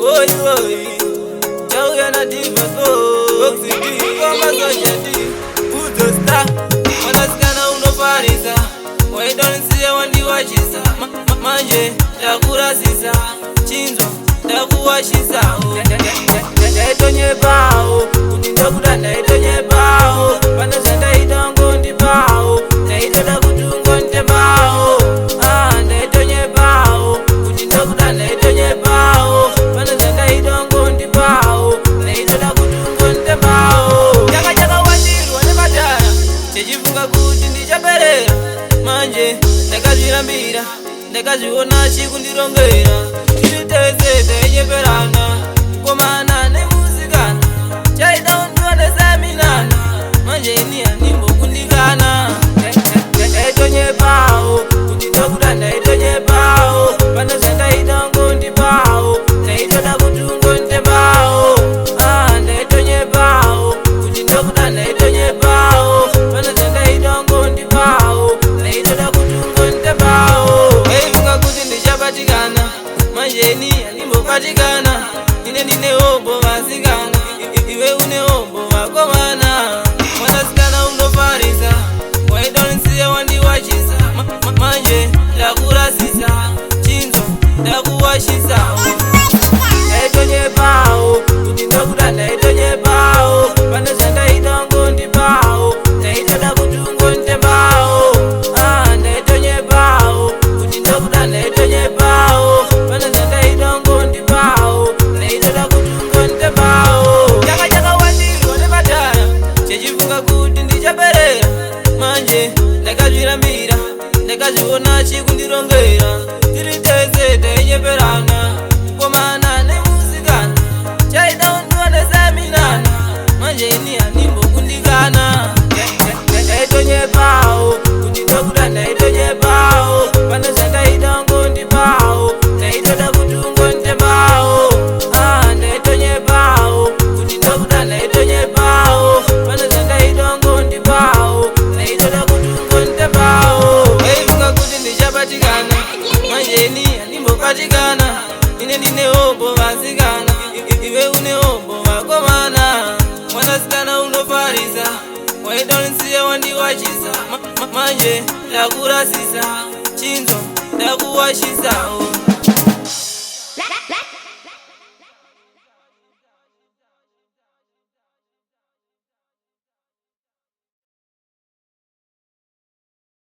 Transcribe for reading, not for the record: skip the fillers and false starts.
Oi, oi, chau ya na diva go. Oxidi, kama zojedi. Uzo star, wanasikana unofarisa. Why don't see wandi wachisa. Manje, yakura sisa. Chinzo, yakuwashisa. Ndaitonye bao, kutindakuda ndaitonye bao. Panazanda itango ndi bao. Ndaitoda kutungo nte bao. Ndaitonye bao, kutindakuda ndaitonye bao. Panazanda itango ndi bao. Ndaitoda kutungo nte bao. Chaka wandiru wanemataya. Chechifunga kuti ndichaperera. Manje, ndakazvirambira. Ndakaziona chikundirongera. Chiteze teicheperana. Komana nemusikana. Chaida undiwa neseminana. Manje ini animbo kundikana. Ndaitonye bao, kuti ndokuda ndaitonye bao. Panozanda itango ndi bao. Ndaitoda kutungo nte bao. Ndaitonye bao, kuti ndokuda ndaitonye bao. Panozanda itango ndi bao. Ndaitoda kutungo nte bao. Waifunga kuti ndichapatikana. Manje ini animbo patikana. Nine ombo vasikana, iwe une ombo vakomana. Mwanasikana unofarisa, why don't see wandi wachisa. Manje, ndakurasisa, chinzo, ndakuwashisa. Ndaitonye bao, kuti ndokuda ndaitonye bao. Panozanda itango ndi bao. Ndaitoda kutungo nte bao. Ndaitonye bao, kuti ndokuda ndaitonye bao. Panozanda itango ndi bao. Ndaitoda kutungo nte bao. Chaka wandiru wanemataya. Chechifunga kuti ndichaperera. Manje, ndakazvirambira. Ndakaziona chikundirongera. Tiriteze teicheperana. Komana nemusikana. Chaida undiwa neseminana. Manje ini animbo kundikana. Ndaitonye bao, kuti ndokuda ndaitonye bao. Panozanda itango ndi bao. Ndaitoda kutungo nte bao. Ndaitonye bao, kuti ndokuda ndaitonye bao. Panozanda itango ndi bao. Ndaitoda kutungo nte bao. Waifunga kuti ndichapatikana. Manje ini animbo patikana. Nine ombo vasikana, iwe une ombo vakomana. Mwanasikana unofarisa, why don't see wandi wachisa. Manje, ndakurasisa, chinzo, ndakuwashisa.